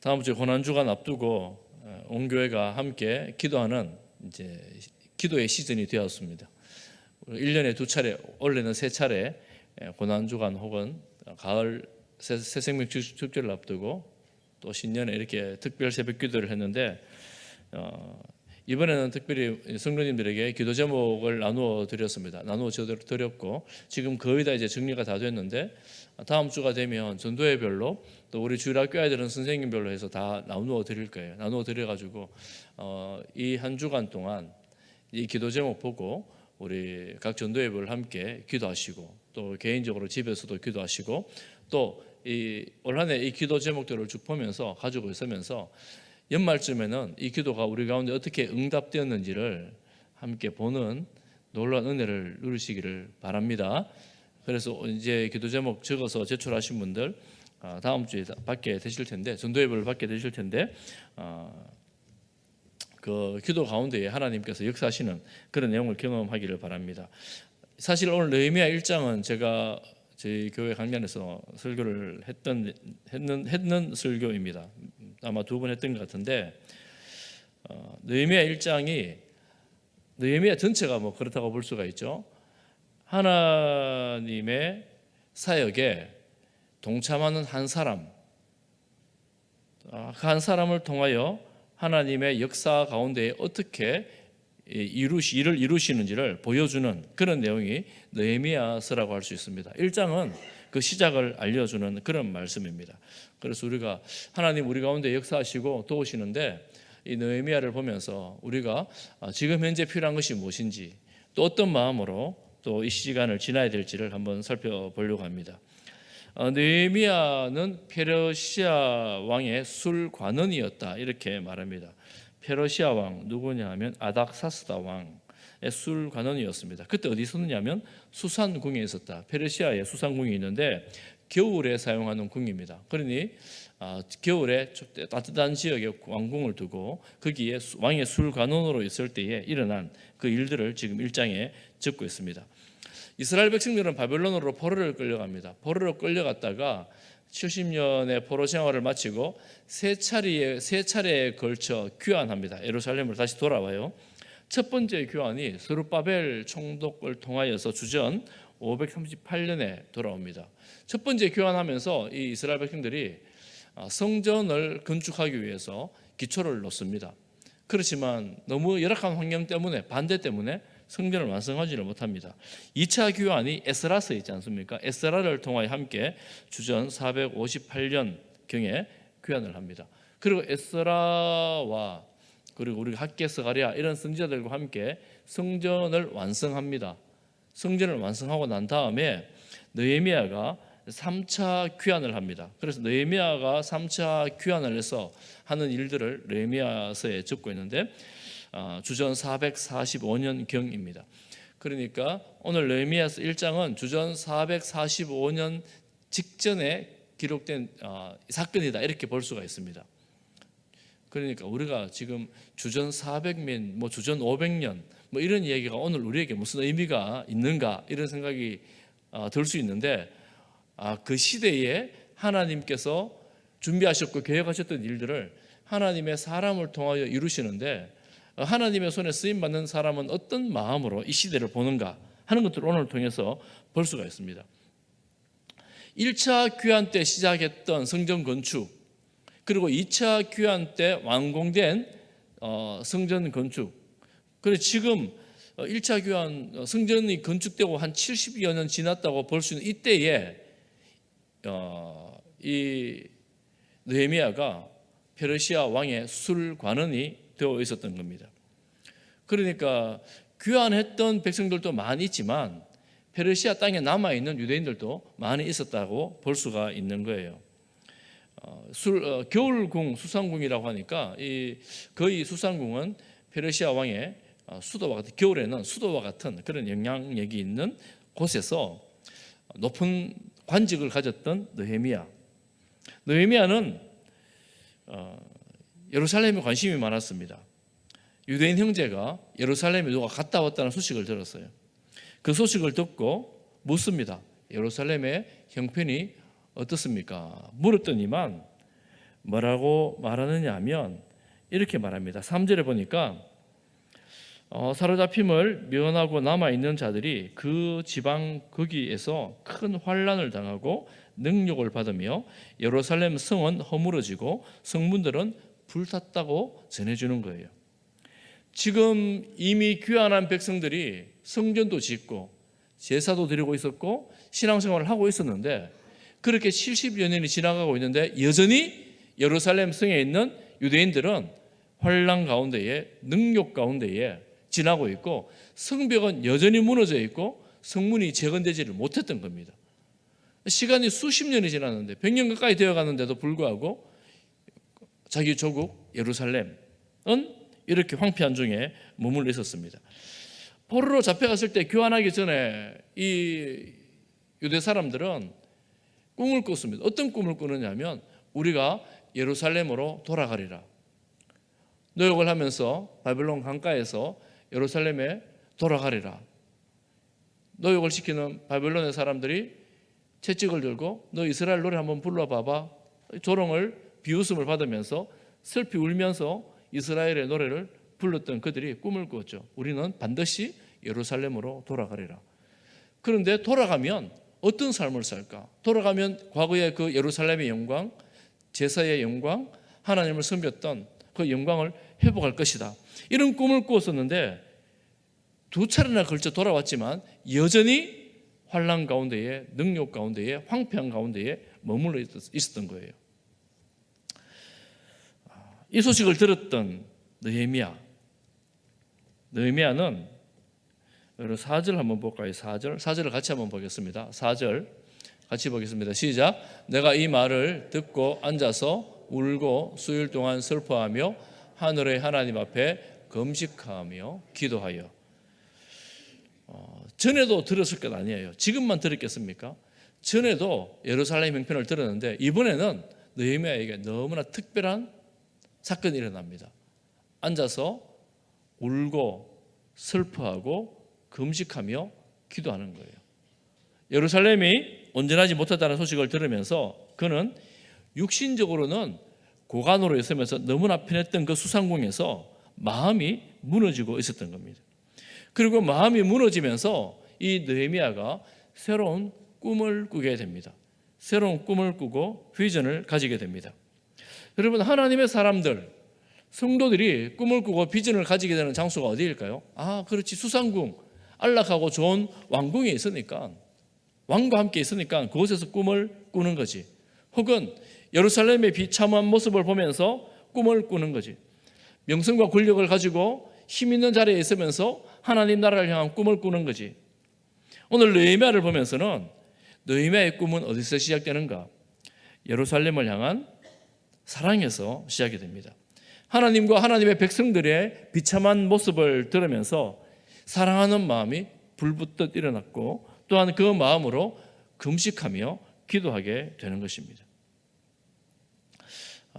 다음 주에 고난주간 앞두고 온 교회가 함께 기도하는 이제 기도의 시즌이 되었습니다. 1년에 2차례, 원래는 3차례 고난주간 혹은 가을 새생명 축제를 앞두고 또 신년에 이렇게 특별 새벽 기도를 했는데 이번에는 특별히 성도님들에게 기도 제목을 나누어 드렸습니다. 나누어 드렸고 지금 거의 다 이제 정리가 다 됐는데 다음 주가 되면 전도회별로 또 우리 주일학교 아이들은 선생님별로 해서 다 나누어 드릴 거예요. 나누어 드려가지고 이 한 주간 동안 이 기도 제목 보고 우리 각 전도회별 함께 기도하시고 또 개인적으로 집에서도 기도하시고 또 이 올 한 해 이 기도 제목들을 쭉 보면서 가지고 있으면서 연말쯤에는 이 기도가 우리 가운데 어떻게 응답되었는지를 함께 보는 놀라운 은혜를 누리시기를 바랍니다. 그래서 이제 기도 제목 적어서 제출하신 분들 다음 주에 받게 되실 텐데 전도예배를 받게 되실 텐데 그 기도 가운데에 하나님께서 역사하시는 그런 내용을 경험하기를 바랍니다. 사실 오늘 느헤미야 1장은 제가 저희 교회 강단에서 설교를 했는 설교입니다. 아마 2번 했던 것 같은데 느헤미야 1장이 느헤미야 전체가 뭐 그렇다고 볼 수가 있죠. 하나님의 사역에 동참하는 한 사람, 한 사람을 통하여 하나님의 역사 가운데 어떻게 일을 이루시는지를 보여주는 그런 내용이 느헤미야서라고 할 수 있습니다. 1장은 그 시작을 알려주는 그런 말씀입니다. 그래서 우리가 하나님 우리 가운데 역사하시고 도우시는데 이 느헤미야를 보면서 우리가 지금 현재 필요한 것이 무엇인지 또 어떤 마음으로 또 이 시간을 지나야 될지를 한번 살펴보려고 합니다. 느헤미야는 페르시아 왕의 술관원이었다 이렇게 말합니다. 페르시아 왕 누구냐 하면 아닥사스다 왕의 술관원이었습니다. 그때 어디 있었느냐면 수산궁에 있었다. 페르시아에 수산궁이 있는데 겨울에 사용하는 궁입니다. 그러니 겨울에 따뜻한 지역에 왕궁을 두고 거기에 왕의 술관원으로 있을 때에 일어난 그 일들을 지금 1장에 적고 있습니다. 이스라엘 백성들은 바벨론으로 포로를 끌려갑니다. 포로로 끌려갔다가 70년의 포로 생활을 마치고 세 차례에 걸쳐 귀환합니다. 예루살렘으로 다시 돌아와요. 첫 번째 귀환이 스룹바벨 총독을 통하여서 주전 538년에 돌아옵니다. 첫 번째 귀환하면서 이 이스라엘 백성들이 성전을 건축하기 위해서 기초를 놓습니다. 그렇지만 너무 열악한 환경 때문에 반대 때문에 성전을 완성하지를 못합니다. 2차 귀환이 에스라서 있지 않습니까? 에스라를 통하여 함께 주전 458년경에 귀환을 합니다. 그리고 에스라와 그리고 우리 학개 스가랴 이런 선지자들과 함께 성전을 완성합니다. 성전을 완성하고 난 다음에 느헤미야가 3차 귀환을 합니다. 그래서 느헤미야가 3차 귀환을 해서 하는 일들을 느헤미야서에 적고 있는데 주전 445년경입니다. 그러니까 오늘 느헤미야서 1장은 주전 445년 직전에 기록된 사건이다 이렇게 볼 수가 있습니다. 그러니까 우리가 지금 주전 400년, 뭐 주전 500년 뭐 이런 얘기가 오늘 우리에게 무슨 의미가 있는가 이런 생각이 들 수 있는데 그 시대에 하나님께서 준비하셨고 계획하셨던 일들을 하나님의 사람을 통하여 이루시는데 하나님의 손에 쓰임받는 사람은 어떤 마음으로 이 시대를 보는가 하는 것들을 오늘 통해서 볼 수가 있습니다. 1차 귀환 때 시작했던 성전 건축 그리고 2차 귀환 때 완공된 성전 건축 그리고 지금 1차 귀환 성전이 건축되고 한 70여 년 지났다고 볼 수 있는 이때에 이 느헤미야가 페르시아 왕의 술관원이 되어 있었던 겁니다. 그러니까 귀환했던 백성들도 많이 있지만 페르시아 땅에 남아있는 유대인들도 많이 있었다고 볼 수가 있는 거예요. 겨울궁 수산궁이라고 하니까 거의 수산궁은 페르시아 왕의 수도와 같은 겨울에는 수도와 같은 그런 영향력이 있는 곳에서 높은 관직을 가졌던 느헤미야는 예루살렘에 관심이 많았습니다. 유대인 형제가 예루살렘에 누가 갔다 왔다는 소식을 들었어요. 그 소식을 듣고 묻습니다. 예루살렘의 형편이 어떻습니까? 물었더니만 뭐라고 말하느냐 하면 이렇게 말합니다. 3절에 보니까 사로잡힘을 면하고 남아있는 자들이 그 지방 거기에서 큰 환난을 당하고 능력을 받으며 예루살렘 성은 허물어지고 성문들은 불탔다고 전해주는 거예요. 지금 이미 귀환한 백성들이 성전도 짓고 제사도 드리고 있었고 신앙생활을 하고 있었는데 그렇게 70여 년이 지나가고 있는데 여전히 예루살렘 성에 있는 유대인들은 환난 가운데에 능력 가운데에 지나고 있고 성벽은 여전히 무너져 있고 성문이 재건되지를 못했던 겁니다. 시간이 수십 년이 지났는데 100년 가까이 되어가는데도 불구하고 자기 조국 예루살렘은 이렇게 황폐한 중에 머물러 있었습니다. 포로로 잡혀갔을 때 교환하기 전에 이 유대 사람들은 꿈을 꿨습니다. 어떤 꿈을 꾸느냐면 우리가 예루살렘으로 돌아가리라. 노역을 하면서 바벨론 강가에서 예루살렘에 돌아가리라. 노역을 시키는 바벨론의 사람들이 채찍을 들고 너 이스라엘 노래 한번 불러봐봐. 조롱을 비웃음을 받으면서 슬피 울면서 이스라엘의 노래를 불렀던 그들이 꿈을 꾸었죠. 우리는 반드시 예루살렘으로 돌아가리라. 그런데 돌아가면 어떤 삶을 살까? 돌아가면 과거의 그 예루살렘의 영광, 제사의 영광, 하나님을 섬겼던 그 영광을 회복할 것이다. 이런 꿈을 꾸었었는데 두 차례나 걸쳐 돌아왔지만 여전히 환난 가운데에 능력 가운데에 황폐한 가운데에 머물러 있었던 거예요. 이 소식을 들었던 느헤미야는 4절 한번 볼까요? 4절을 같이 한번 보겠습니다. 4절 같이 보겠습니다. 시작. 내가 이 말을 듣고 앉아서 울고 수일 동안 슬퍼하며 하늘의 하나님 앞에 금식하며 기도하여. 전에도 들었을 것 아니에요. 지금만 들었겠습니까? 전에도 예루살렘 형편을 들었는데 이번에는 느헤미야에게 너무나 특별한 사건이 일어납니다. 앉아서 울고 슬퍼하고 금식하며 기도하는 거예요. 예루살렘이 온전하지 못하다는 소식을 들으면서 그는 육신적으로는 고관으로 있으면서 너무나 편했던 그 수상궁에서 마음이 무너지고 있었던 겁니다. 그리고 마음이 무너지면서 이 느헤미야가 새로운 꿈을 꾸게 됩니다. 새로운 꿈을 꾸고 비전을 가지게 됩니다. 여러분, 하나님의 사람들, 성도들이 꿈을 꾸고 비전을 가지게 되는 장소가 어디일까요? 그렇지, 수상궁, 안락하고 좋은 왕궁에 있으니까, 왕과 함께 있으니까 그곳에서 꿈을 꾸는 거지. 혹은 예루살렘의 비참한 모습을 보면서 꿈을 꾸는 거지. 명성과 권력을 가지고 힘 있는 자리에 있으면서 하나님 나라를 향한 꿈을 꾸는 거지. 오늘 느헤미야를 보면서는 느헤미야의 꿈은 어디서 시작되는가? 예루살렘을 향한 사랑에서 시작이 됩니다. 하나님과 하나님의 백성들의 비참한 모습을 들으면서 사랑하는 마음이 불붙듯 일어났고 또한 그 마음으로 금식하며 기도하게 되는 것입니다.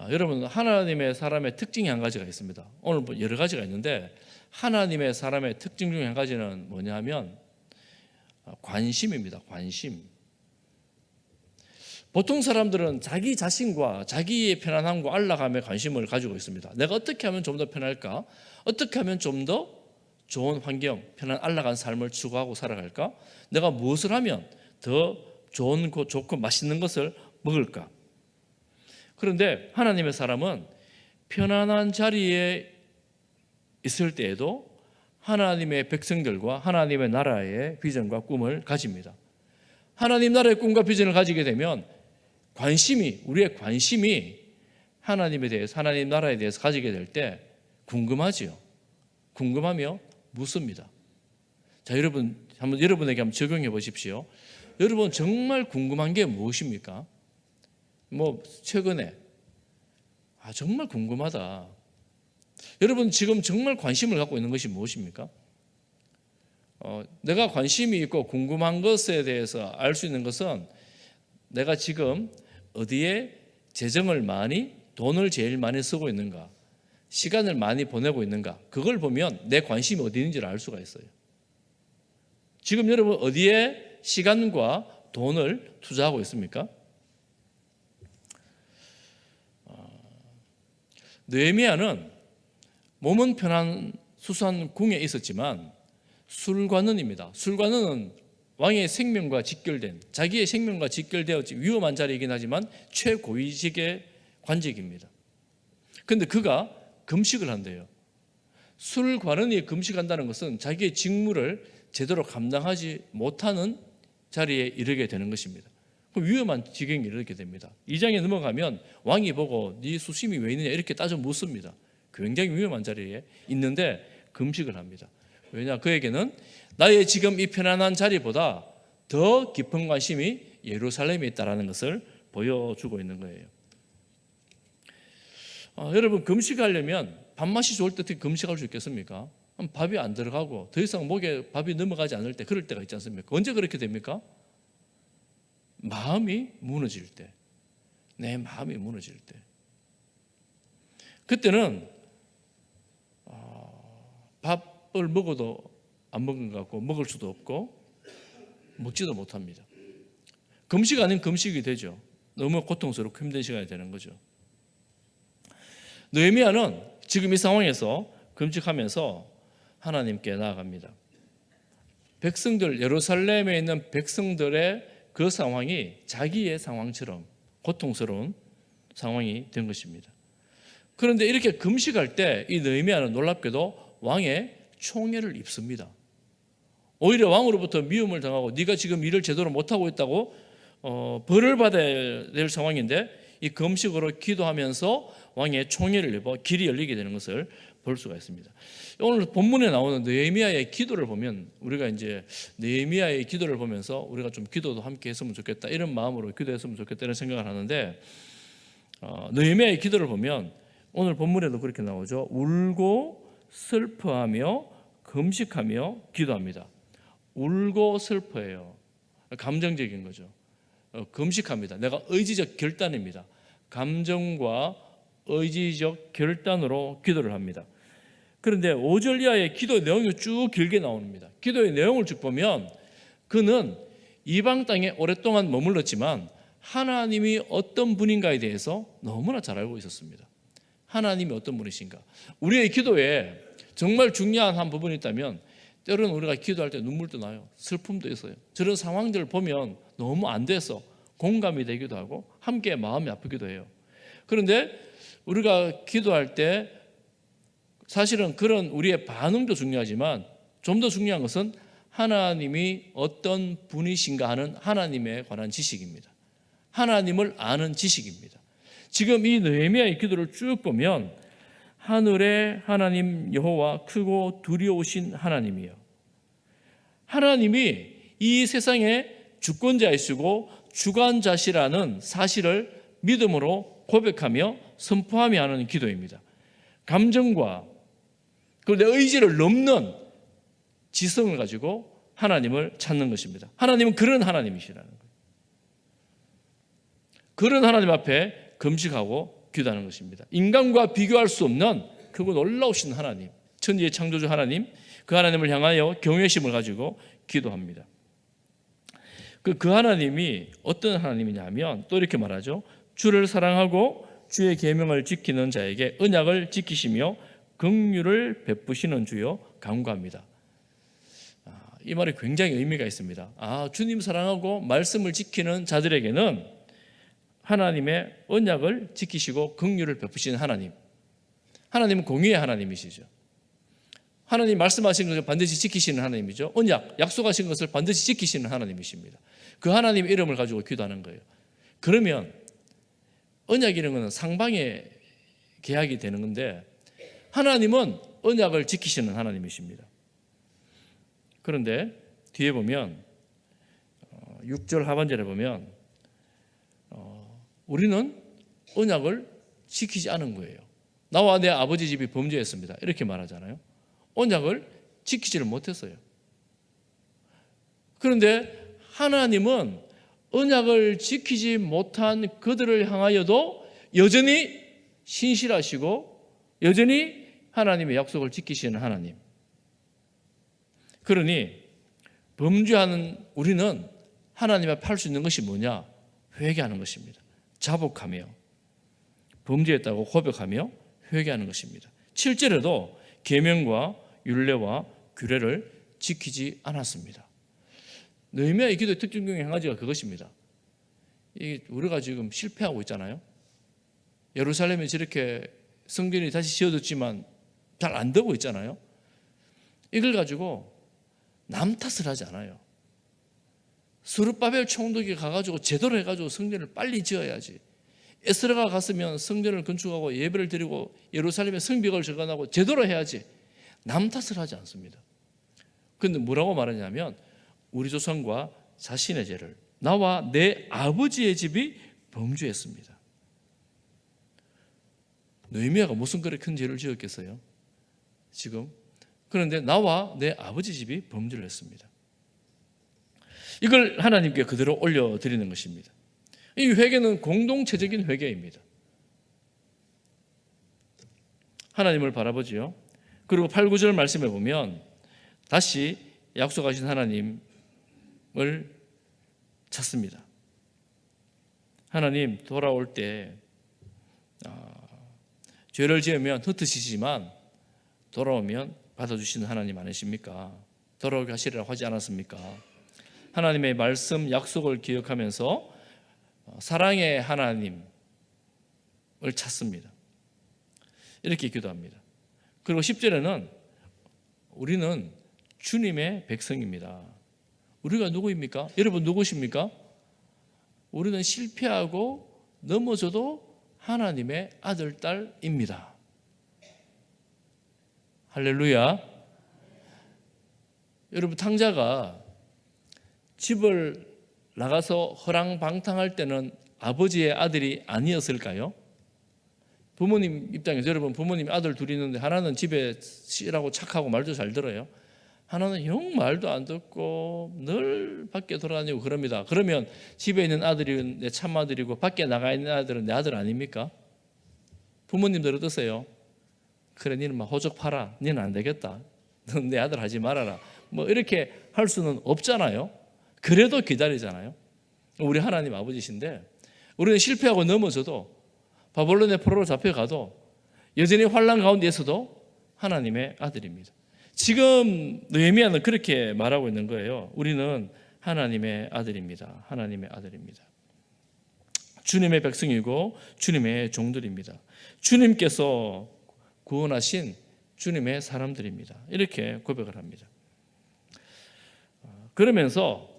여러분, 하나님의 사람의 특징이 한 가지가 있습니다. 오늘 여러 가지가 있는데 하나님의 사람의 특징 중에 한 가지는 뭐냐 하면 관심입니다. 관심. 보통 사람들은 자기 자신과 자기의 편안함과 안락함에 관심을 가지고 있습니다. 내가 어떻게 하면 좀 더 편할까? 어떻게 하면 좀 더 좋은 환경, 편안 안락한 삶을 추구하고 살아갈까? 내가 무엇을 하면 더 좋은, 좋고 맛있는 것을 먹을까? 그런데 하나님의 사람은 편안한 자리에 있을 때에도 하나님의 백성들과 하나님의 나라의 비전과 꿈을 가집니다. 하나님 나라의 꿈과 비전을 가지게 되면 우리의 관심이 하나님에 대해서, 하나님 나라에 대해서 가지게 될 때 궁금하지요. 궁금하며 묻습니다. 자, 여러분에게 한번 적용해 보십시오. 여러분 정말 궁금한 게 무엇입니까? 최근에 정말 궁금하다. 여러분 지금 정말 관심을 갖고 있는 것이 무엇입니까? 내가 관심이 있고 궁금한 것에 대해서 알 수 있는 것은 내가 지금 어디에 재정을 많이, 돈을 제일 많이 쓰고 있는가, 시간을 많이 보내고 있는가, 그걸 보면 내 관심이 어디 있는지를 알 수가 있어요. 지금 여러분 어디에 시간과 돈을 투자하고 있습니까? 느헤미야는 몸은 편한 수산 궁에 있었지만 술관원입니다. 술관원은 왕의 생명과 직결된, 자기의 생명과 직결되어 위험한 자리이긴 하지만 최고위직의 관직입니다. 그런데 그가 금식을 한대요. 술관원이 금식한다는 것은 자기의 직무를 제대로 감당하지 못하는 자리에 이르게 되는 것입니다. 그럼 위험한 지경에 이르게 됩니다. 2장에 넘어가면 왕이 보고 네 수심이 왜 있느냐 이렇게 따져 묻습니다. 굉장히 위험한 자리에 있는데 금식을 합니다. 왜냐? 그에게는 나의 지금 이 편안한 자리보다 더 깊은 관심이 예루살렘에 있다는 것을 보여주고 있는 거예요. 여러분, 금식하려면 밥맛이 좋을 때 어떻게 금식할 수 있겠습니까? 밥이 안 들어가고 더 이상 목에 밥이 넘어가지 않을 때, 그럴 때가 있지 않습니까? 언제 그렇게 됩니까? 마음이 무너질 때, 내 마음이 무너질 때, 그때는 밥을 먹어도 안 먹은 것 같고 먹을 수도 없고 먹지도 못합니다. 금식 아닌 금식이 되죠. 너무 고통스럽고 힘든 시간이 되는 거죠. 느헤미야는 지금 이 상황에서 금식하면서 하나님께 나아갑니다. 백성들, 예루살렘에 있는 백성들의 그 상황이 자기의 상황처럼 고통스러운 상황이 된 것입니다. 그런데 이렇게 금식할 때 이 느헤미야는 놀랍게도 왕의 총애를 입습니다. 오히려 왕으로부터 미움을 당하고 네가 지금 일을 제대로 못하고 있다고 벌을 받아야 될 상황인데 이 금식으로 기도하면서 왕의 총애를 입어 길이 열리게 되는 것을 볼 수가 있습니다. 오늘 본문에 나오는 느헤미야의 기도를 보면 우리가 이제 느헤미야의 기도를 보면서 우리가 좀 기도도 함께 했으면 좋겠다 이런 마음으로 기도했으면 좋겠다 이런 생각을 하는데 느헤미야의 기도를 보면 오늘 본문에도 그렇게 나오죠. 울고 슬퍼하며 금식하며 기도합니다. 울고 슬퍼해요. 감정적인 거죠. 금식합니다. 내가 의지적 결단입니다. 감정과 의지적 결단으로 기도를 합니다. 그런데 5절 이하의 기도의 내용이 쭉 길게 나옵니다. 기도의 내용을 쭉 보면 그는 이방 땅에 오랫동안 머물렀지만 하나님이 어떤 분인가에 대해서 너무나 잘 알고 있었습니다. 하나님이 어떤 분이신가. 우리의 기도에 정말 중요한 한 부분이 있다면 때로는 우리가 기도할 때 눈물도 나요. 슬픔도 있어요. 저런 상황들을 보면 너무 안 돼서 공감이 되기도 하고 함께 마음이 아프기도 해요. 그런데 우리가 기도할 때 사실은 그런 우리의 반응도 중요하지만 좀 더 중요한 것은 하나님이 어떤 분이신가 하는 하나님에 관한 지식입니다. 하나님을 아는 지식입니다. 지금 이 느헤미야의 기도를 쭉 보면 하늘의 하나님 여호와 크고 두려우신 하나님이요. 하나님이 이 세상의 주권자이시고 주관자시라는 사실을 믿음으로 고백하며 선포하며 하는 기도입니다. 감정과 내 의지를 넘는 지성을 가지고 하나님을 찾는 것입니다. 하나님은 그런 하나님이시라는 거예요. 그런 하나님 앞에 금식하고 기도하는 것입니다. 인간과 비교할 수 없는 크고 놀라우신 하나님, 천지의 창조주 하나님, 그 하나님을 향하여 경외심을 가지고 기도합니다. 그 하나님이 어떤 하나님이냐면 또 이렇게 말하죠. 주를 사랑하고 주의 계명을 지키는 자에게 언약을 지키시며 긍휼을 베푸시는 주여 간구합니다. 이 말이 굉장히 의미가 있습니다. 주님 사랑하고 말씀을 지키는 자들에게는 하나님의 언약을 지키시고 긍휼을 베푸시는 하나님. 하나님은 공의의 하나님이시죠. 하나님 말씀하신 것을 반드시 지키시는 하나님이죠. 언약, 약속하신 것을 반드시 지키시는 하나님이십니다. 그 하나님의 이름을 가지고 기도하는 거예요. 그러면 언약이라는 것은 상방의 계약이 되는 건데 하나님은 언약을 지키시는 하나님이십니다. 그런데 뒤에 보면 6절 하반절에 보면 우리는 언약을 지키지 않은 거예요. 나와 내 아버지 집이 범죄했습니다. 이렇게 말하잖아요. 언약을 지키지를 못했어요. 그런데 하나님은 언약을 지키지 못한 그들을 향하여도 여전히 신실하시고 여전히 하나님의 약속을 지키시는 하나님. 그러니 범죄하는 우리는 하나님 앞에 할 수 있는 것이 뭐냐? 회개하는 것입니다. 자복하며 범죄했다고 고백하며 회개하는 것입니다. 7절에도 계명과 율례와 규례를 지키지 않았습니다. 느헤미야의 기도의 특징 중에 한 가지가 그것입니다. 우리가 지금 실패하고 있잖아요. 예루살렘이 저렇게 성전이 다시 지어졌지만 잘 안 되고 있잖아요. 이걸 가지고 남 탓을 하지 않아요. 스룹바벨 총독이 가가지고 제대로 해가지고 성전을 빨리 지어야지. 에스라가 갔으면 성전을 건축하고 예배를 드리고 예루살렘의 성벽을 재건하고 제대로 해야지. 남 탓을 하지 않습니다. 그런데 뭐라고 말하냐면 우리 조상과 자신의 죄를, 나와 내 아버지의 집이 범죄했습니다. 느헤미야가 무슨 그렇게 큰 죄를 지었겠어요? 지금. 그런데 나와 내 아버지 집이 범죄를 했습니다. 이걸 하나님께 그대로 올려드리는 것입니다. 이 회개는 공동체적인 회개입니다. 하나님을 바라보지요. 그리고 8, 9절 말씀에 보면 다시 약속하신 하나님을 찾습니다. 하나님, 돌아올 때 죄를 지으면 흩으시지만 돌아오면 받아주시는 하나님 아니십니까? 돌아오게 하시리라고 하지 않았습니까? 하나님의 말씀, 약속을 기억하면서 사랑의 하나님을 찾습니다. 이렇게 기도합니다. 그리고 10절에는 우리는 주님의 백성입니다. 우리가 누구입니까? 여러분 누구십니까? 우리는 실패하고 넘어져도 하나님의 아들, 딸입니다. 할렐루야. 여러분, 탕자가 집을 나가서 허랑방탕할 때는 아버지의 아들이 아니었을까요? 부모님 입장에서, 여러분 부모님이 아들 둘이 있는데 하나는 집에 씨라고 착하고 말도 잘 들어요. 하나는 영 말도 안 듣고 늘 밖에 돌아다니고 그럽니다. 그러면 집에 있는 아들이 내 참아들이고 밖에 나가 있는 아들은 내 아들 아닙니까? 부모님들 어떠세요? 그래, 니는 막 호적 팔아. 니는 안 되겠다. 넌 내 아들 하지 말아라. 뭐 이렇게 할 수는 없잖아요. 그래도 기다리잖아요. 우리 하나님 아버지신데 우리는 실패하고 넘어져도 바벨론의 포로로 잡혀가도 여전히 환난 가운데에서도 하나님의 아들입니다. 지금 느헤미야는 그렇게 말하고 있는 거예요. 우리는 하나님의 아들입니다. 하나님의 아들입니다. 주님의 백성이고 주님의 종들입니다. 주님께서 구원하신 주님의 사람들입니다. 이렇게 고백을 합니다. 그러면서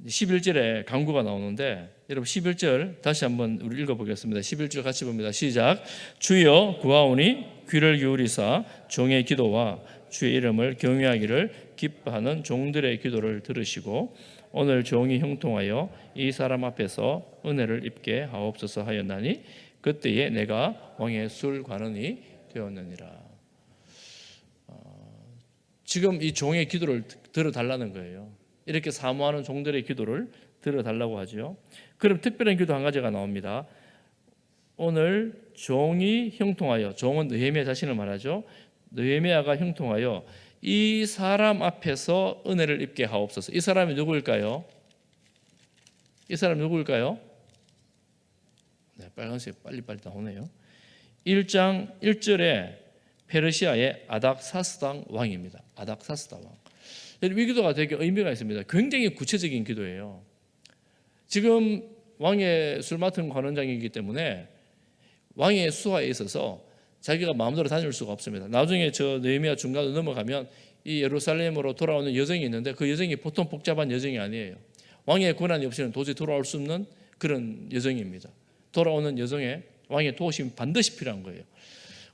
11절에 강구가 나오는데, 여러분 11절 다시 한번 우리 읽어보겠습니다. 11절 같이 봅니다. 시작. 주여 구하오니 귀를 기울이사 종의 기도와 주의 이름을 경외하기를 기뻐하는 종들의 기도를 들으시고 오늘 종이 형통하여 이 사람 앞에서 은혜를 입게 하옵소서 하였나니 그때에 내가 왕의 술관원이 되었느니라. 지금 이 종의 기도를 들어달라는 거예요. 이렇게 사모하는 종들의 기도를 들어달라고 하죠. 그럼 특별한 기도 한 가지가 나옵니다. 오늘 종이 형통하여, 종은 느헤미야 자신을 말하죠. 느헤미야가 형통하여 이 사람 앞에서 은혜를 입게 하옵소서. 이 사람이 누구일까요? 이 사람이 누구일까요? 네, 빨간색 빨리빨리 나오네요. 1장 1절에 페르시아의 아닥사스당 왕입니다. 아닥사스다 왕. 이 기도가 되게 의미가 있습니다. 굉장히 구체적인 기도예요. 지금 왕의 술 맡은 관원장이기 때문에 왕의 수하에 있어서 자기가 마음대로 다닐 수가 없습니다. 나중에 저 느헤미야 중간으로 넘어가면 이 예루살렘으로 돌아오는 여정이 있는데 그 여정이 보통 복잡한 여정이 아니에요. 왕의 권한이 없이는 도저히 돌아올 수 없는 그런 여정입니다. 돌아오는 여정에 왕의 도우심이 반드시 필요한 거예요.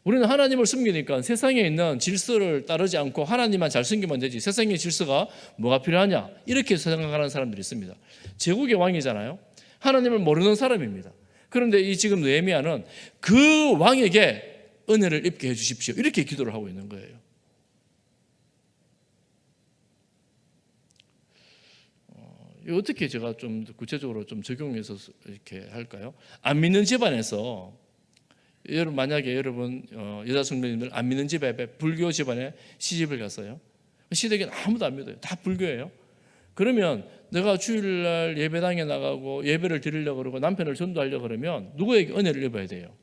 우리는 하나님을 섬기니까 세상에 있는 질서를 따르지 않고 하나님만 잘 섬기면 되지, 세상의 질서가 뭐가 필요하냐 이렇게 생각하는 사람들이 있습니다. 제국의 왕이잖아요. 하나님을 모르는 사람입니다. 그런데 이 지금 느헤미야는 그 왕에게 은혜를 입게 해주십시오 이렇게 기도를 하고 있는 거예요. 어떻게 제가 좀 구체적으로 좀 적용해서 이렇게 할까요? 안 믿는 집안에서 여러분, 만약에 여러분 여자 성도님들 안 믿는 집에, 불교 집안에 시집을 갔어요. 시댁에는 아무도 안 믿어요. 다 불교예요. 그러면 내가 주일날 예배당에 나가고 예배를 드리려고 그러고 남편을 전도하려고 그러면 누구에게 은혜를 입어야 돼요?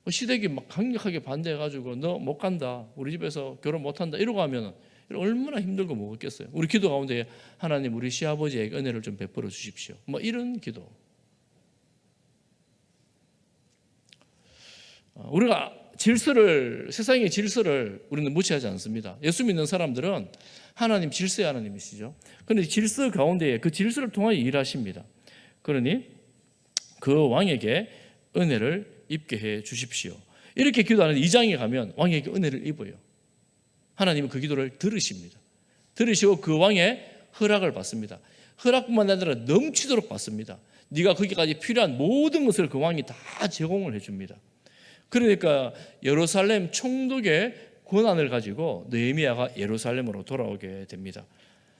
시댁이 막 강력하게 반대해가지고 너 못 간다, 우리 집에서 결혼 못한다 이러고 하면 얼마나 힘들고 뭐겠어요. 우리 기도 가운데 하나님 우리 시아버지에게 은혜를 좀 베풀어 주십시오, 뭐 이런 기도. 우리가 질서를, 세상의 질서를 우리는 무시하지 않습니다. 예수 믿는 사람들은 하나님 질서의 하나님이시죠. 그런데 질서 가운데 그 질서를 통하여 일하십니다. 그러니 그 왕에게 은혜를 입게 해 주십시오. 이렇게 기도하는 2장에 가면 왕에게 은혜를 입어요. 하나님은 그 기도를 들으십니다. 들으시고 그 왕의 허락을 받습니다. 허락뿐만 아니라 넘치도록 받습니다. 네가 거기까지 필요한 모든 것을 그 왕이 다 제공을 해줍니다. 그러니까 예루살렘 총독의 권한을 가지고 느헤미야가 예루살렘으로 돌아오게 됩니다.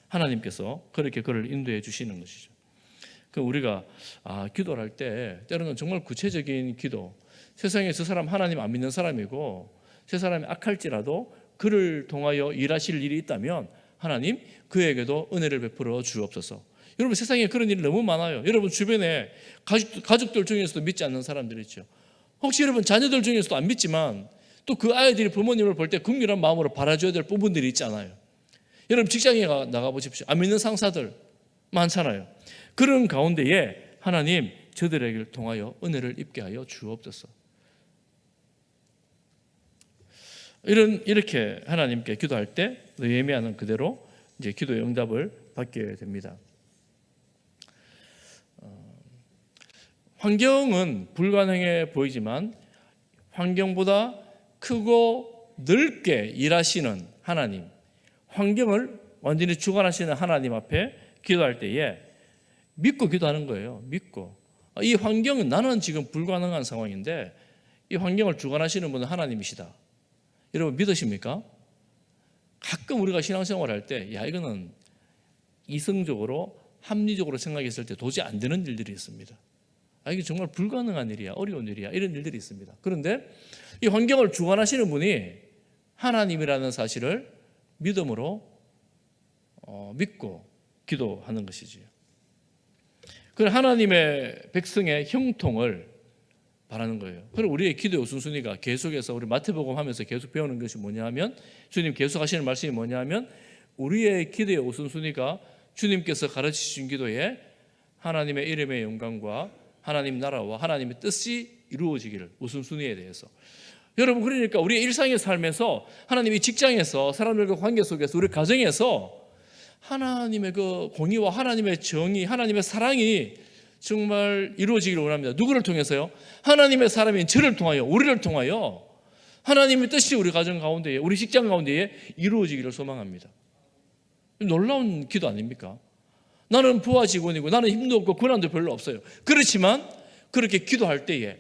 하나님께서 그렇게 그를 인도해 주시는 것이죠. 그 우리가 기도를 할 때 때로는 정말 구체적인 기도, 세상에 저 사람 하나님 안 믿는 사람이고 저 사람이 악할지라도 그를 통하여 일하실 일이 있다면 하나님 그에게도 은혜를 베풀어 주옵소서. 여러분 세상에 그런 일이 너무 많아요. 여러분 주변에 가족들 중에서도 믿지 않는 사람들이 있죠. 혹시 여러분 자녀들 중에서도 안 믿지만 또 그 아이들이 부모님을 볼 때 긍휼한 마음으로 바라줘야 될 부분들이 있잖아요. 여러분 직장에 나가보십시오. 안 믿는 상사들 많잖아요. 그런 가운데에 하나님 저들에게 통하여 은혜를 입게 하여 주옵소서. 이렇게 하나님께 기도할 때 느헤미야는 그대로 이제 기도의 응답을 받게 됩니다. 환경은 불가능해 보이지만 환경보다 크고 넓게 일하시는 하나님, 환경을 완전히 주관하시는 하나님 앞에 기도할 때에 믿고 기도하는 거예요. 믿고. 이 환경은 나는 지금 불가능한 상황인데 이 환경을 주관하시는 분은 하나님이시다. 여러분 믿으십니까? 가끔 우리가 신앙생활 할 때 이거는 이성적으로 합리적으로 생각했을 때 도저히 안 되는 일들이 있습니다. 이게 정말 불가능한 일이야, 어려운 일이야, 이런 일들이 있습니다. 그런데 이 환경을 주관하시는 분이 하나님이라는 사실을 믿음으로 믿고 기도하는 것이지요. 그 하나님의 백성의 형통을 바라는 거예요. 그리고 우리의 기도의 우선순위가 계속해서 우리 마태복음 하면서 계속 배우는 것이 뭐냐 하면, 주님 계속 하시는 말씀이 뭐냐 하면, 우리의 기도의 우선순위가 주님께서 가르치신 기도에 하나님의 이름의 영광과 하나님 나라와 하나님의 뜻이 이루어지기를, 우선순위에 대해서. 여러분 그러니까 우리의 일상의 삶에서, 하나님의 직장에서, 사람들과 관계 속에서, 우리 가정에서 하나님의 그 공의와 하나님의 정의, 하나님의 사랑이 정말 이루어지기를 원합니다. 누구를 통해서요? 하나님의 사람인 저를 통하여, 우리를 통하여 하나님의 뜻이 우리 가정 가운데에, 우리 직장 가운데에 이루어지기를 소망합니다. 놀라운 기도 아닙니까? 나는 부하 직원이고 나는 힘도 없고 권한도 별로 없어요. 그렇지만 그렇게 기도할 때에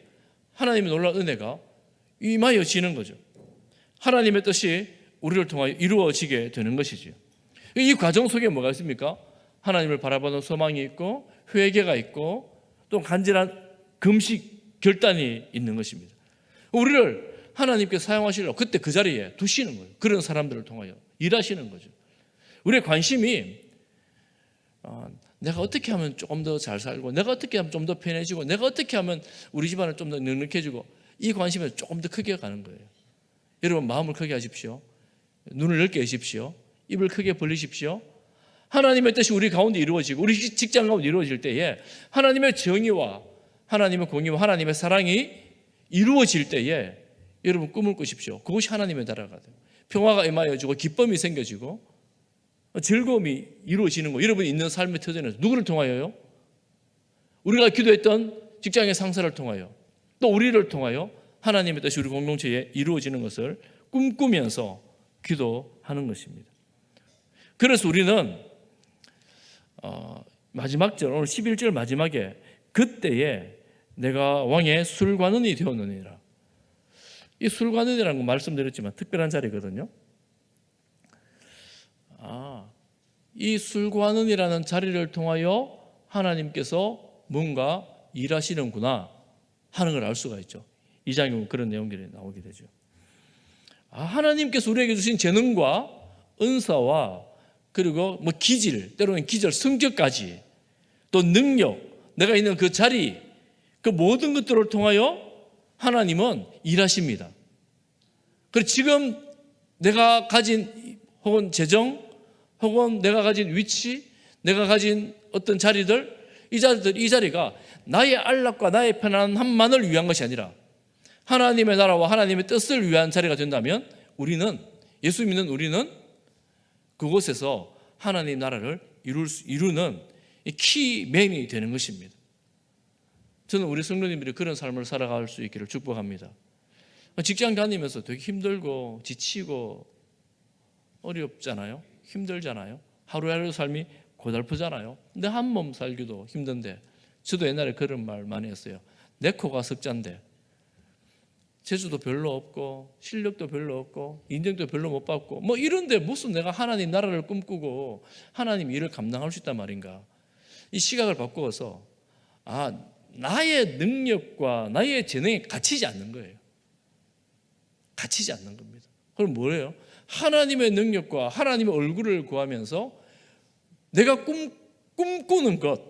하나님의 놀라운 은혜가 임하여지는 거죠. 하나님의 뜻이 우리를 통하여 이루어지게 되는 것이죠. 이 과정 속에 뭐가 있습니까? 하나님을 바라보는 소망이 있고 회개가 있고 또 간절한 금식 결단이 있는 것입니다. 우리를 하나님께 사용하시려고 그때 그 자리에 두시는 거예요. 그런 사람들을 통하여 일하시는 거죠. 우리의 관심이 내가 어떻게 하면 조금 더 잘 살고, 내가 어떻게 하면 좀 더 편해지고, 내가 어떻게 하면 우리 집안을 좀 더 넉넉해지고, 이 관심에서 조금 더 크게 가는 거예요. 여러분 마음을 크게 하십시오. 눈을 넓게 하십시오. 입을 크게 벌리십시오. 하나님의 뜻이 우리 가운데 이루어지고 우리 직장 가운데 이루어질 때에 하나님의 정의와 하나님의 공의와 하나님의 사랑이 이루어질 때에 여러분 꿈을 꾸십시오. 그것이 하나님의 나라가 돼요. 평화가 임하여지고 기쁨이 생겨지고 즐거움이 이루어지는 거. 여러분이 있는 삶의 터전에서 누구를 통하여요? 우리가 기도했던 직장의 상사를 통하여, 또 우리를 통하여 하나님의 뜻이 우리 공동체에 이루어지는 것을 꿈꾸면서 기도하는 것입니다. 그래서 우리는 마지막 절, 오늘 11절 마지막에 그때에 내가 왕의 술관원이 되었느니라. 이 술관원이라는 거 말씀드렸지만 특별한 자리거든요. 이 술관원이라는 자리를 통하여 하나님께서 뭔가 일하시는구나 하는 걸 알 수가 있죠. 이 장에 보면 그런 내용들이 나오게 되죠. 하나님께서 우리에게 주신 재능과 은사와 그리고 기질, 때로는 기절, 성격까지, 또 능력, 내가 있는 그 자리, 그 모든 것들을 통하여 하나님은 일하십니다. 그리고 지금 내가 가진 혹은 재정, 혹은 내가 가진 위치, 내가 가진 어떤 자리들, 이 자리가 나의 안락과 나의 편안함만을 위한 것이 아니라 하나님의 나라와 하나님의 뜻을 위한 자리가 된다면 우리는, 예수 믿는 우리는 그곳에서 하나님 나라를 이루는 키맨이 되는 것입니다. 저는 우리 성도님들이 그런 삶을 살아갈 수 있기를 축복합니다. 직장 다니면서 되게 힘들고 지치고 어렵잖아요. 힘들잖아요. 하루하루 삶이 고달프잖아요. 근데 한 몸 살기도 힘든데, 저도 옛날에 그런 말 많이 했어요. 내 코가 석잔데 재주도 별로 없고 실력도 별로 없고 인정도 별로 못 받고 뭐 이런데 무슨 내가 하나님 나라를 꿈꾸고 하나님 일을 감당할 수 있단 말인가. 이 시각을 바꾸어서 나의 능력과 나의 재능이 갇히지 않는 거예요. 갇히지 않는 겁니다. 그럼 뭐예요? 하나님의 능력과 하나님의 얼굴을 구하면서 내가 꿈꾸는 것,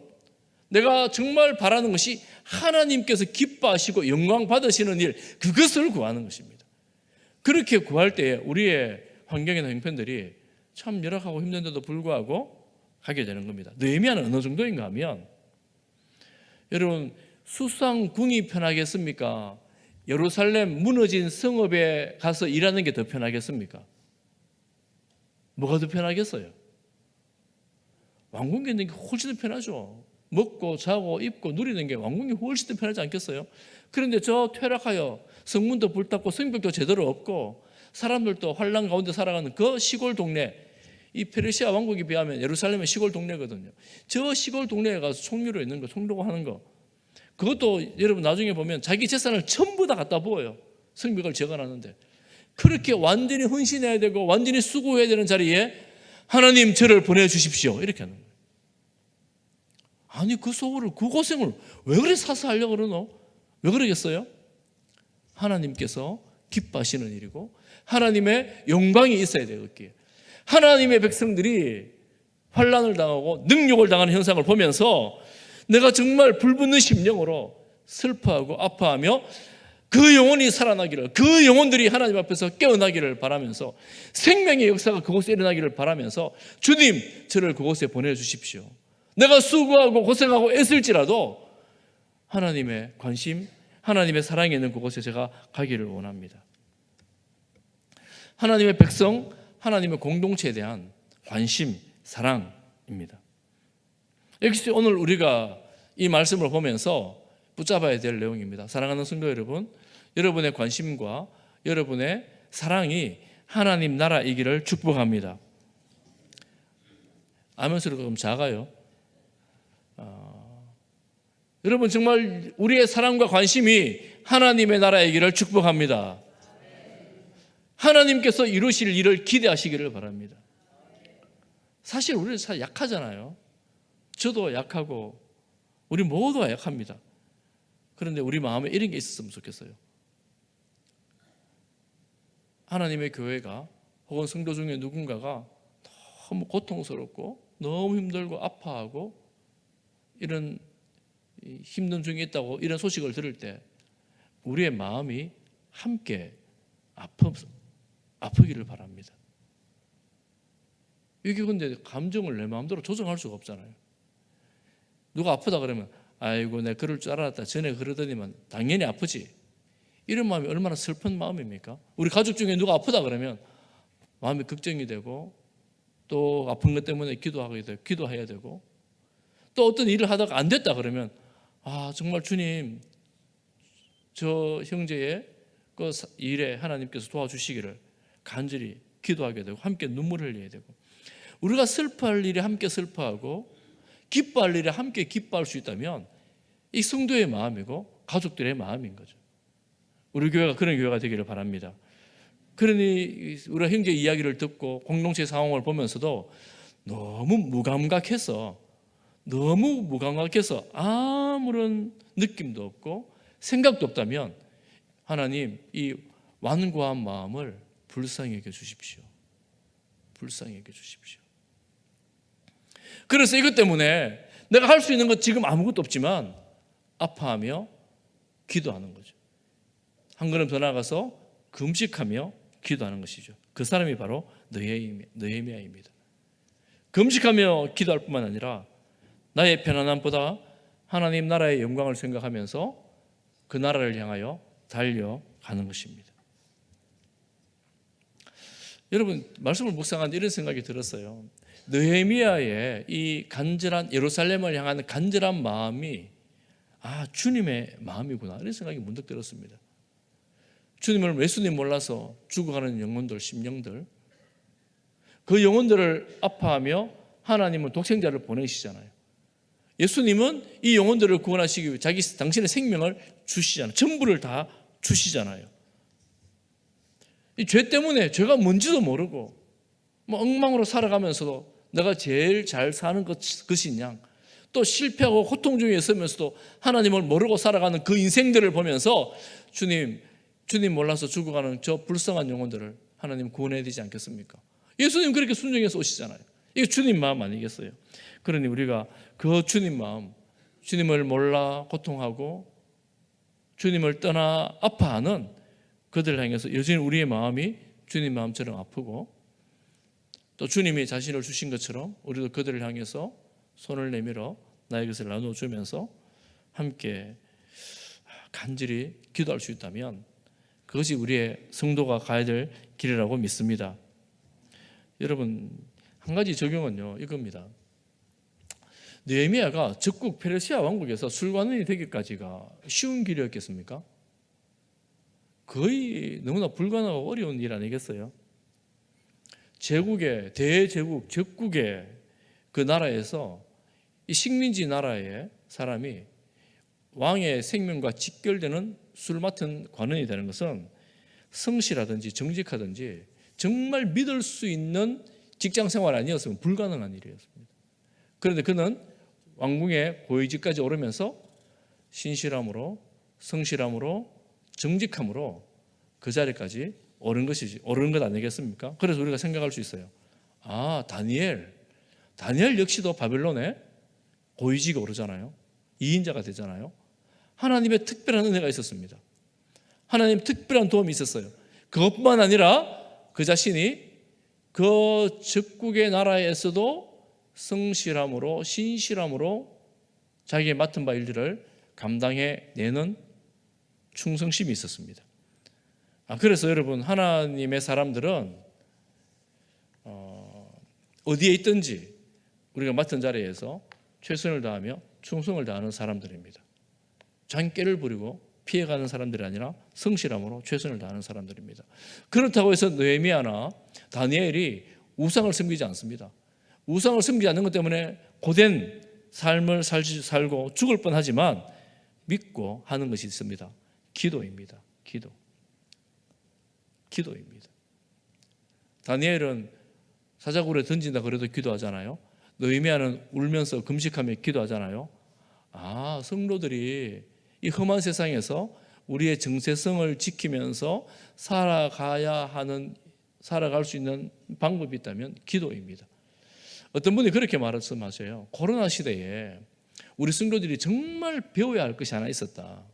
내가 정말 바라는 것이 하나님께서 기뻐하시고 영광 받으시는 일, 그것을 구하는 것입니다. 그렇게 구할 때에 우리의 환경이나 형편들이 참 열악하고 힘든데도 불구하고 가게 되는 겁니다. 느헤미야는 어느 정도인가 하면, 여러분, 수상궁이 편하겠습니까? 예루살렘 무너진 성읍에 가서 일하는 게 더 편하겠습니까? 뭐가 더 편하겠어요? 왕궁에 있는 게 훨씬 더 편하죠. 먹고 자고 입고 누리는 게 왕궁이 훨씬 더 편하지 않겠어요? 그런데 저 퇴락하여 성문도 불탔고 성벽도 제대로 없고 사람들도 환란 가운데 살아가는 그 시골 동네, 이 페르시아 왕국에 비하면 예루살렘은 시골 동네거든요. 저 시골 동네에 가서 총리로 있는 거, 총독 하는 거, 그것도 여러분 나중에 보면 자기 재산을 전부 다 갖다 부어요. 성벽을 재건하는데. 그렇게 완전히 헌신해야 되고 완전히 수고해야 되는 자리에 하나님 저를 보내주십시오, 이렇게 하는 거예요. 아니 그 소홀을, 그 고생을 왜 그래 사서 하려고 그러노? 왜 그러겠어요? 하나님께서 기뻐하시는 일이고 하나님의 영광이 있어야 돼요. 그게 하나님의 백성들이 환난을 당하고 능욕을 당하는 현상을 보면서 내가 정말 불붙는 심령으로 슬퍼하고 아파하며 그 영혼이 살아나기를, 그 영혼들이 하나님 앞에서 깨어나기를 바라면서 생명의 역사가 그곳에 일어나기를 바라면서 주님 저를 그곳에 보내주십시오. 내가 수고하고 고생하고 애쓸지라도 하나님의 관심, 하나님의 사랑이 있는 그곳에 제가 가기를 원합니다. 하나님의 백성, 하나님의 공동체에 대한 관심, 사랑입니다. 역시 오늘 우리가 이 말씀을 보면서 붙잡아야 될 내용입니다. 사랑하는 성도 여러분, 여러분의 관심과 여러분의 사랑이 하나님 나라이기를 축복합니다. 아멘 소리가 좀 작아요. 여러분 정말 우리의 사랑과 관심이 하나님의 나라이기를 축복합니다. 하나님께서 이루실 일을 기대하시기를 바랍니다. 사실 우리는 참 약하잖아요. 저도 약하고 우리 모두가 약합니다. 그런데 우리 마음에 이런 게 있었으면 좋겠어요. 하나님의 교회가 혹은 성도 중에 누군가가 너무 고통스럽고 너무 힘들고 아파하고 이런 힘든 중에 있다고 이런 소식을 들을 때 우리의 마음이 함께 아프기를 바랍니다. 이게 근데 감정을 내 마음대로 조정할 수가 없잖아요. 누가 아프다 그러면 아이고 내가 그럴 줄 알았다, 전에 그러더니만 당연히 아프지, 이런 마음이 얼마나 슬픈 마음입니까? 우리 가족 중에 누가 아프다 그러면 마음이 걱정이 되고 또 아픈 것 때문에 기도해야 되고 또 어떤 일을 하다가 안 됐다 그러면 정말 주님 저 형제의 그 일에 하나님께서 도와주시기를 간절히 기도하게 되고 함께 눈물을 흘려야 되고, 우리가 슬퍼할 일에 함께 슬퍼하고 기뻐할 일에 함께 기뻐할 수 있다면 이 성도의 마음이고 가족들의 마음인 거죠. 우리 교회가 그런 교회가 되기를 바랍니다. 그러니 우리가 형제 이야기를 듣고 공동체 상황을 보면서도 너무 무감각해서 아무런 느낌도 없고 생각도 없다면 하나님 이 완고한 마음을 불쌍히 여겨 주십시오. 불쌍히 여겨 주십시오. 그래서 이것 때문에 내가 할 수 있는 것 지금 아무것도 없지만 아파하며 기도하는 거죠. 한 걸음 더 나아가서 금식하며 기도하는 것이죠. 그 사람이 바로 느헤미야입니다. 금식하며 기도할 뿐만 아니라 나의 편안함보다 하나님 나라의 영광을 생각하면서 그 나라를 향하여 달려가는 것입니다. 여러분, 말씀을 묵상하는데 이런 생각이 들었어요. 느헤미야의 이 간절한, 예루살렘을 향하는 간절한 마음이 주님의 마음이구나, 이런 생각이 문득 들었습니다. 주님을 예수님 몰라서 죽어가는 영혼들, 심령들, 그 영혼들을 아파하며 하나님은 독생자를 보내시잖아요. 예수님은 이 영혼들을 구원하시기 위해 당신의 생명을 주시잖아요. 전부를 다 주시잖아요. 이 죄 때문에 죄가 뭔지도 모르고 엉망으로 살아가면서도 내가 제일 잘 사는 것이냐, 또 실패하고 고통 중에 있으면서도 하나님을 모르고 살아가는 그 인생들을 보면서 주님 몰라서 죽어가는 저 불쌍한 영혼들을 하나님 구원해야 되지 않겠습니까? 예수님 그렇게 순종해서 오시잖아요. 이게 주님 마음 아니겠어요? 그러니 우리가 그 주님 마음, 주님을 몰라 고통하고 주님을 떠나 아파하는 그들을 향해서 여전히 우리의 마음이 주님 마음처럼 아프고, 또 주님이 자신을 주신 것처럼 우리도 그들을 향해서 손을 내밀어 나의 것을 나눠주면서 함께 간절히 기도할 수 있다면 그것이 우리의 성도가 가야 될 길이라고 믿습니다. 여러분, 한 가지 적용은요, 이겁니다. 느헤미야가 적국 페르시아 왕국에서 술관원이 되기까지가 쉬운 길이었겠습니까? 거의 너무나 불가능하고 어려운 일 아니겠어요? 대제국, 적국의 그 나라에서 이 식민지 나라의 사람이 왕의 생명과 직결되는 술 맡은 관원이 되는 것은 성실하든지 정직하든지 정말 믿을 수 있는 직장 생활 아니었으면 불가능한 일이었습니다. 그런데 그는 왕궁의 고위직까지 오르면서 신실함으로, 성실함으로, 정직함으로 그 자리까지 오른 것 아니겠습니까? 그래서 우리가 생각할 수 있어요. 다니엘 역시도 바벨론에 고위직에 오르잖아요. 2인자가 되잖아요. 하나님의 특별한 은혜가 있었습니다. 하나님 특별한 도움이 있었어요. 그것뿐만 아니라 그 자신이 그 적국의 나라에서도 성실함으로, 신실함으로 자기의 맡은 바 일들을 감당해내는 충성심이 있었습니다. 그래서 여러분, 하나님의 사람들은 어디에 있든지 우리가 맡은 자리에서 최선을 다하며 충성을 다하는 사람들입니다. 장깨를 부리고 피해가는 사람들이 아니라 성실함으로 최선을 다하는 사람들입니다. 그렇다고 해서 느헤미야나 다니엘이 우상을 섬기지 않습니다. 우상을 섬기지 않는 것 때문에 고된 삶을 살고 죽을 뻔하지만 믿고 하는 것이 있습니다. 기도입니다. 기도입니다. 다니엘은 사자굴에 던진다 그래도 기도하잖아요. 느헤미야는 울면서 금식하며 기도하잖아요. 성도들이 이 험한 세상에서 우리의 정체성을 지키면서 살아갈 수 있는 방법이 있다면 기도입니다. 어떤 분이 그렇게 말씀하셔요. 코로나 시대에 우리 성도들이 정말 배워야 할 것이 하나 있었다.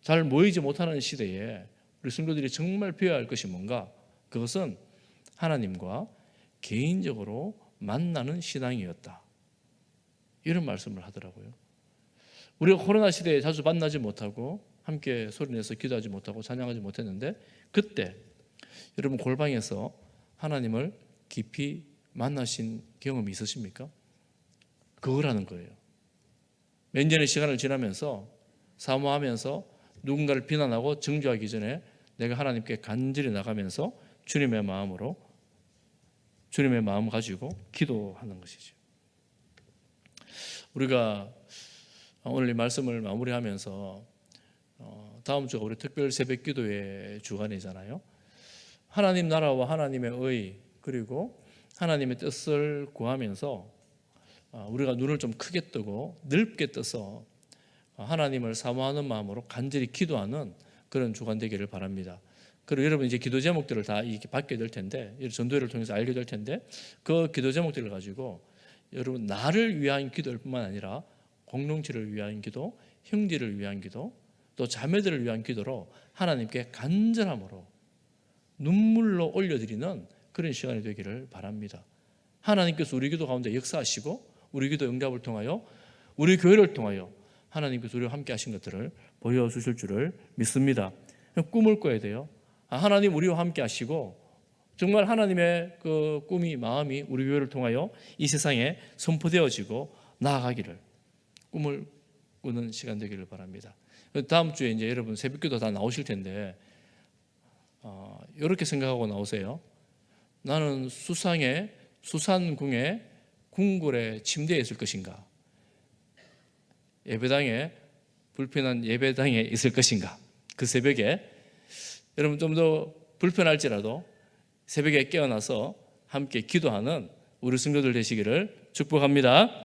잘 모이지 못하는 시대에 우리 성도들이 정말 배워야 할 것이 뭔가? 그것은 하나님과 개인적으로 만나는 신앙이었다. 이런 말씀을 하더라고요. 우리가 코로나 시대에 자주 만나지 못하고 함께 소리내서 기도하지 못하고 찬양하지 못했는데, 그때 여러분 골방에서 하나님을 깊이 만나신 경험이 있으십니까? 그거라는 거예요. 몇 년의 시간을 지나면서 사모하면서 누군가를 비난하고 정죄하기 전에 내가 하나님께 간절히 나가면서 주님의 마음을 가지고 기도하는 것이죠. 우리가 오늘 이 말씀을 마무리하면서 다음 주가 우리 특별 새벽 기도의 주간이잖아요. 하나님 나라와 하나님의 의, 그리고 하나님의 뜻을 구하면서 우리가 눈을 좀 크게 뜨고 넓게 떠서 하나님을 사모하는 마음으로 간절히 기도하는 그런 주간 되기를 바랍니다. 그리고 여러분 이제 기도 제목들을 다 이렇게 받게 될 텐데, 전도회를 통해서 알게 될 텐데, 그 기도 제목들을 가지고 여러분 나를 위한 기도일 뿐만 아니라 공동체를 위한 기도, 형제를 위한 기도, 또 자매들을 위한 기도로 하나님께 간절함으로 눈물로 올려드리는 그런 시간이 되기를 바랍니다. 하나님께서 우리 기도 가운데 역사하시고 우리 기도 응답을 통하여 우리 교회를 통하여 하나님께서 우리와 함께 하신 것들을 보여주실 줄을 믿습니다. 꿈을 꿔야 돼요. 하나님 우리와 함께 하시고 정말 하나님의 그 꿈이 마음이 우리 교회를 통하여 이 세상에 선포되어지고 나아가기를 꿈을 꾸는 시간 되기를 바랍니다. 다음 주에 이제 여러분 새벽기도 다 나오실 텐데 이렇게 생각하고 나오세요. 나는 수산궁의 궁궐의 침대에 있을 것인가? 예배당에 불편한 예배당에 있을 것인가? 그 새벽에 여러분 좀 더 불편할지라도 새벽에 깨어나서 함께 기도하는 우리 성도들 되시기를 축복합니다.